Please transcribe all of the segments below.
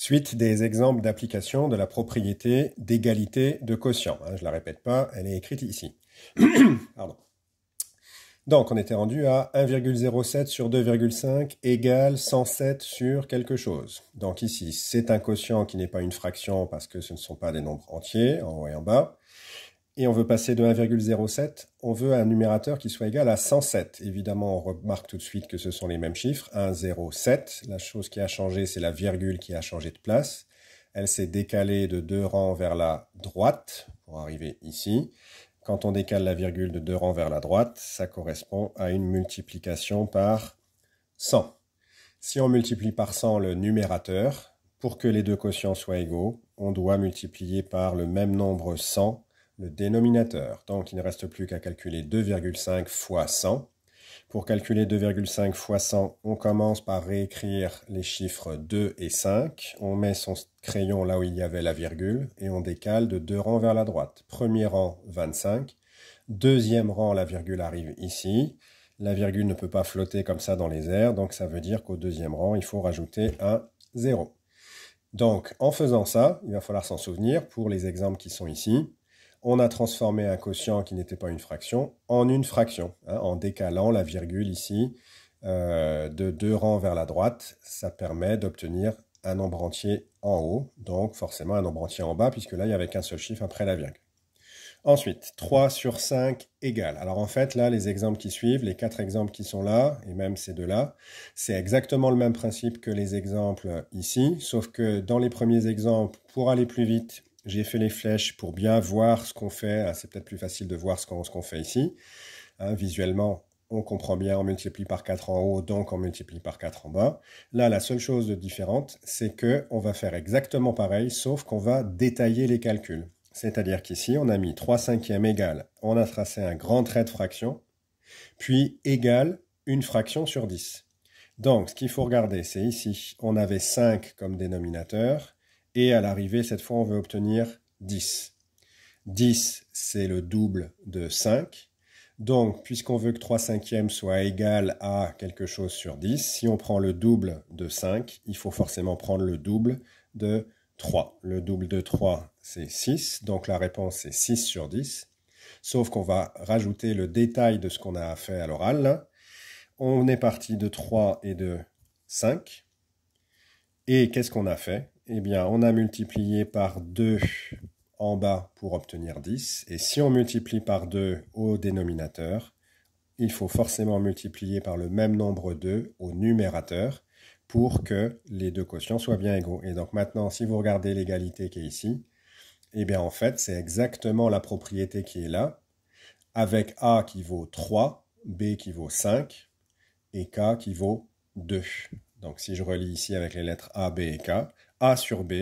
Suite des exemples d'application de la propriété d'égalité de quotient. Je ne la répète pas, elle est écrite ici. Pardon. Donc, on était rendu à 1,07 sur 2,5 égale 107 sur quelque chose. Donc ici, c'est un quotient qui n'est pas une fraction parce que ce ne sont pas des nombres entiers, en haut et en bas. Et on veut passer de 1,07, on veut un numérateur qui soit égal à 107. Évidemment, on remarque tout de suite que ce sont les mêmes chiffres, 1, 0, 7. La chose qui a changé, c'est la virgule qui a changé de place. Elle s'est décalée de 2 rangs vers la droite pour arriver ici. Quand on décale la virgule de 2 rangs vers la droite, ça correspond à une multiplication par 100. Si on multiplie par 100 le numérateur, pour que les deux quotients soient égaux, on doit multiplier par le même nombre 100 le dénominateur. Donc, il ne reste plus qu'à calculer 2,5 fois 100. Pour calculer 2,5 fois 100, on commence par réécrire les chiffres 2 et 5. On met son crayon là où il y avait la virgule et on décale de 2 rangs vers la droite. Premier rang, 25. Deuxième rang, la virgule arrive ici. La virgule ne peut pas flotter comme ça dans les airs, donc ça veut dire qu'au deuxième rang, il faut rajouter un 0. Donc, en faisant ça, il va falloir s'en souvenir pour les exemples qui sont ici. On a transformé un quotient qui n'était pas une fraction en une fraction, en décalant la virgule ici de 2 rangs vers la droite. Ça permet d'obtenir un nombre entier en haut, donc forcément un nombre entier en bas, puisque là, il n'y avait qu'un seul chiffre après la virgule. Ensuite, 3 sur 5 égale. Alors en fait, là, les exemples qui suivent, les 4 exemples qui sont là, et même ces deux-là, c'est exactement le même principe que les exemples ici, sauf que dans les premiers exemples, pour aller plus vite, j'ai fait les flèches pour bien voir ce qu'on fait. C'est peut-être plus facile de voir ce qu'on fait ici. Visuellement, on comprend bien, on multiplie par 4 en haut, donc on multiplie par 4 en bas. Là, la seule chose de différente, c'est qu'on va faire exactement pareil, sauf qu'on va détailler les calculs. C'est-à-dire qu'ici, on a mis 3 cinquièmes égale, on a tracé un grand trait de fraction, puis égale une fraction sur 10. Donc, ce qu'il faut regarder, c'est ici, on avait 5 comme dénominateur, et à l'arrivée, cette fois, on veut obtenir 10. 10, c'est le double de 5. Donc, puisqu'on veut que 3 cinquièmes soit égal à quelque chose sur 10, si on prend le double de 5, il faut forcément prendre le double de 3. Le double de 3, c'est 6. Donc, la réponse, c'est 6 sur 10. Sauf qu'on va rajouter le détail de ce qu'on a fait à l'oral. On est parti de 3 et de 5. Et qu'est-ce qu'on a fait? Eh bien, on a multiplié par 2 en bas pour obtenir 10. Et si on multiplie par 2 au dénominateur, il faut forcément multiplier par le même nombre 2 au numérateur pour que les deux quotients soient bien égaux. Et donc maintenant, si vous regardez l'égalité qui est ici, eh bien en fait, c'est exactement la propriété qui est là, avec A qui vaut 3, B qui vaut 5 et K qui vaut 2. Donc si je relis ici avec les lettres A, B et K, A sur B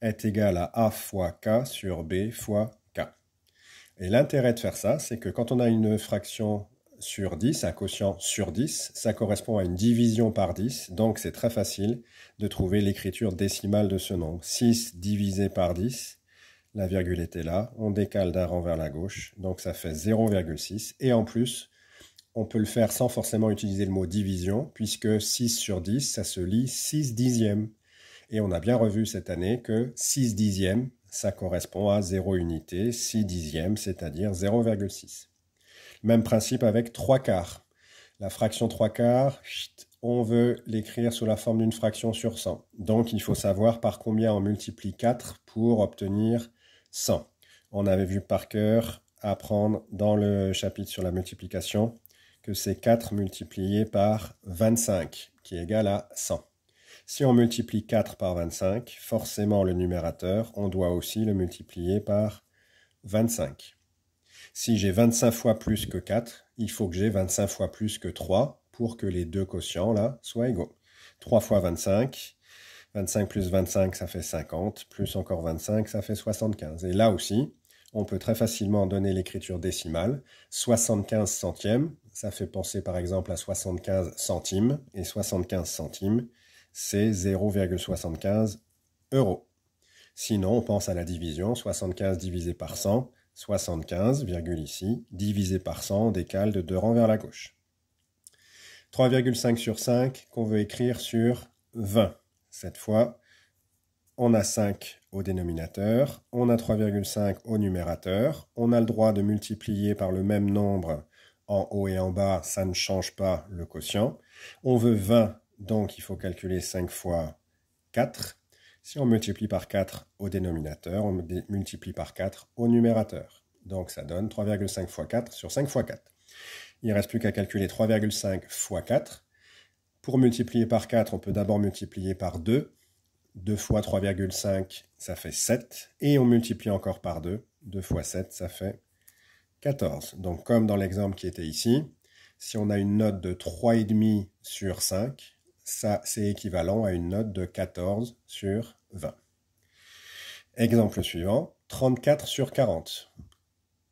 est égal à A fois K sur B fois K. Et l'intérêt de faire ça, c'est que quand on a une fraction sur 10, un quotient sur 10, ça correspond à une division par 10, donc c'est très facile de trouver l'écriture décimale de ce nombre. 6 divisé par 10, la virgule était là, on décale d'un rang vers la gauche, donc ça fait 0,6, et en plus, on peut le faire sans forcément utiliser le mot division, puisque 6 sur 10, ça se lit 6 dixièmes. Et on a bien revu cette année que 6 dixièmes, ça correspond à 0 unité, 6 dixièmes, c'est-à-dire 0,6. Même principe avec 3 quarts. La fraction 3 quarts, on veut l'écrire sous la forme d'une fraction sur 100. Donc il faut savoir par combien on multiplie 4 pour obtenir 100. On avait vu par cœur apprendre dans le chapitre sur la multiplication que c'est 4 multiplié par 25, qui est égal à 100. Si on multiplie 4 par 25, forcément le numérateur, on doit aussi le multiplier par 25. Si j'ai 25 fois plus que 4, il faut que j'ai 25 fois plus que 3 pour que les deux quotients là soient égaux. 3 fois 25, 25 plus 25, ça fait 50, plus encore 25, ça fait 75. Et là aussi, on peut très facilement donner l'écriture décimale. 75 centièmes, ça fait penser par exemple à 75 centimes, et 75 centimes, c'est 0,75 euros. Sinon, on pense à la division, 75 divisé par 100, 75, virgule ici, divisé par 100, on décale de 2 rangs vers la gauche. 3,5 sur 5 qu'on veut écrire sur 20. Cette fois, on a 5 au dénominateur, on a 3,5 au numérateur, on a le droit de multiplier par le même nombre en haut et en bas, ça ne change pas le quotient. On veut 20, donc il faut calculer 5 fois 4. Si on multiplie par 4 au dénominateur, on multiplie par 4 au numérateur. Donc ça donne 3,5 fois 4 sur 5 fois 4. Il ne reste plus qu'à calculer 3,5 fois 4. Pour multiplier par 4, on peut d'abord multiplier par 2. 2 fois 3,5, ça fait 7. Et on multiplie encore par 2. 2 fois 7, ça fait 14. Donc comme dans l'exemple qui était ici, si on a une note de 3,5 sur 5, ça c'est équivalent à une note de 14 sur 20. Exemple suivant, 34 sur 40.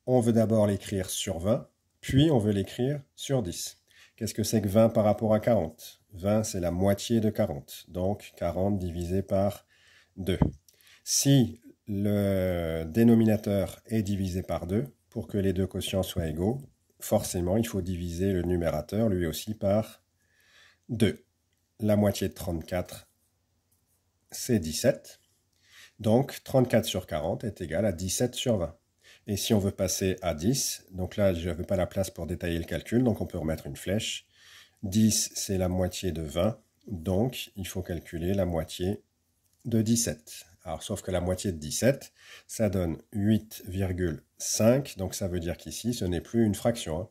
On veut d'abord l'écrire sur 20, puis on veut l'écrire sur 10. Qu'est-ce que c'est que 20 par rapport à 40? 20, c'est la moitié de 40. Donc 40 divisé par 2. Si le dénominateur est divisé par 2, pour que les deux quotients soient égaux, forcément, il faut diviser le numérateur, lui aussi, par 2. La moitié de 34, c'est 17. Donc 34 sur 40 est égal à 17 sur 20. Et si on veut passer à 10, donc là, je n'avais pas la place pour détailler le calcul, donc on peut remettre une flèche. 10, c'est la moitié de 20, donc il faut calculer la moitié de 17. Alors, sauf que la moitié de 17, ça donne 8,5, donc ça veut dire qu'ici, ce n'est plus une fraction. Hein.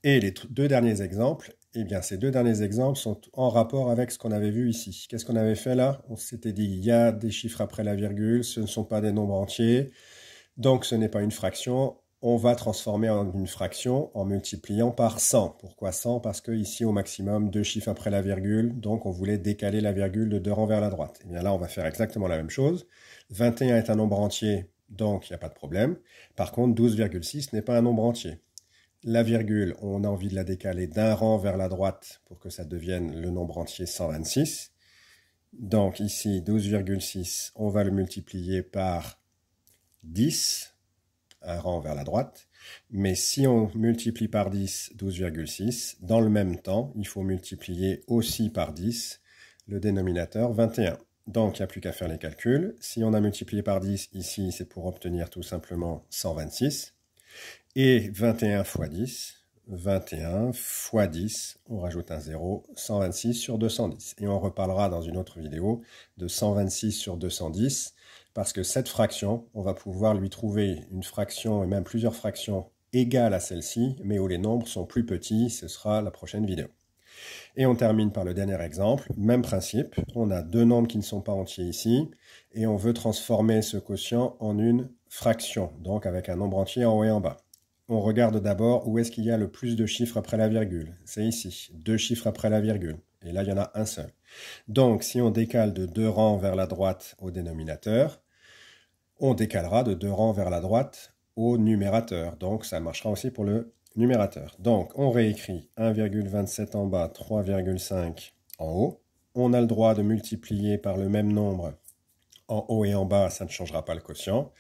Et les deux derniers exemples, eh bien, ces deux derniers exemples sont en rapport avec ce qu'on avait vu ici. Qu'est-ce qu'on avait fait là? On s'était dit, il y a des chiffres après la virgule, ce ne sont pas des nombres entiers, donc ce n'est pas une fraction. On va transformer en une fraction en multipliant par 100. Pourquoi 100? Parce que ici, au maximum, 2 chiffres après la virgule, donc on voulait décaler la virgule de 2 rangs vers la droite. Et bien là, on va faire exactement la même chose. 21 est un nombre entier, donc il n'y a pas de problème. Par contre, 12,6 n'est pas un nombre entier. La virgule, on a envie de la décaler d'un rang vers la droite pour que ça devienne le nombre entier 126. Donc ici, 12,6, on va le multiplier par 10. Un rang vers la droite, mais si on multiplie par 10, 12,6, dans le même temps, il faut multiplier aussi par 10 le dénominateur 21. Donc, il n'y a plus qu'à faire les calculs. Si on a multiplié par 10 ici, c'est pour obtenir tout simplement 126. Et 21 fois 10, 21 fois 10, on rajoute un 0, 126 sur 210. Et on reparlera dans une autre vidéo de 126 sur 210, parce que cette fraction, on va pouvoir lui trouver une fraction et même plusieurs fractions égales à celle-ci, mais où les nombres sont plus petits, ce sera la prochaine vidéo. Et on termine par le dernier exemple, même principe, on a deux nombres qui ne sont pas entiers ici, et on veut transformer ce quotient en une fraction, donc avec un nombre entier en haut et en bas. On regarde d'abord où est-ce qu'il y a le plus de chiffres après la virgule. C'est ici, 2 chiffres après la virgule. Et là, il y en a un seul. Donc, si on décale de 2 rangs vers la droite au dénominateur, on décalera de 2 rangs vers la droite au numérateur. Donc, ça marchera aussi pour le numérateur. Donc, on réécrit 1,27 en bas, 3,5 en haut. On a le droit de multiplier par le même nombre en haut et en bas, ça ne changera pas le quotient.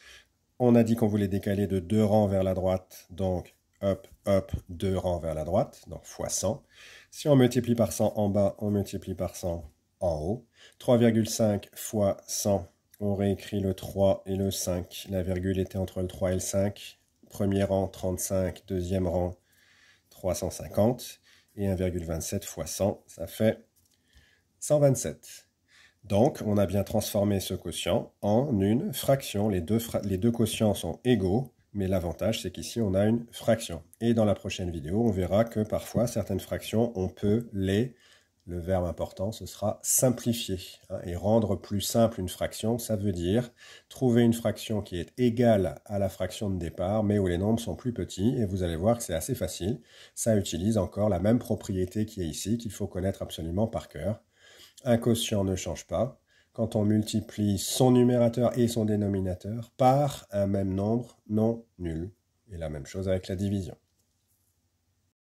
On a dit qu'on voulait décaler de 2 rangs vers la droite, donc hop, hop, 2 rangs vers la droite, donc fois 100. Si on multiplie par 100 en bas, on multiplie par 100 en haut. 3,5 fois 100, on réécrit le 3 et le 5. La virgule était entre le 3 et le 5. Premier rang, 35. Deuxième rang, 350. Et 1,27 fois 100, ça fait 127. Donc, on a bien transformé ce quotient en une fraction. Les deux quotients sont égaux, mais l'avantage, c'est qu'ici, on a une fraction. Et dans la prochaine vidéo, on verra que parfois, certaines fractions, on peut le verbe important, ce sera simplifier. Et rendre plus simple une fraction, ça veut dire trouver une fraction qui est égale à la fraction de départ, mais où les nombres sont plus petits. Et vous allez voir que c'est assez facile. Ça utilise encore la même propriété qui est ici, qu'il faut connaître absolument par cœur. Un quotient ne change pas quand on multiplie son numérateur et son dénominateur par un même nombre non nul. Et la même chose avec la division.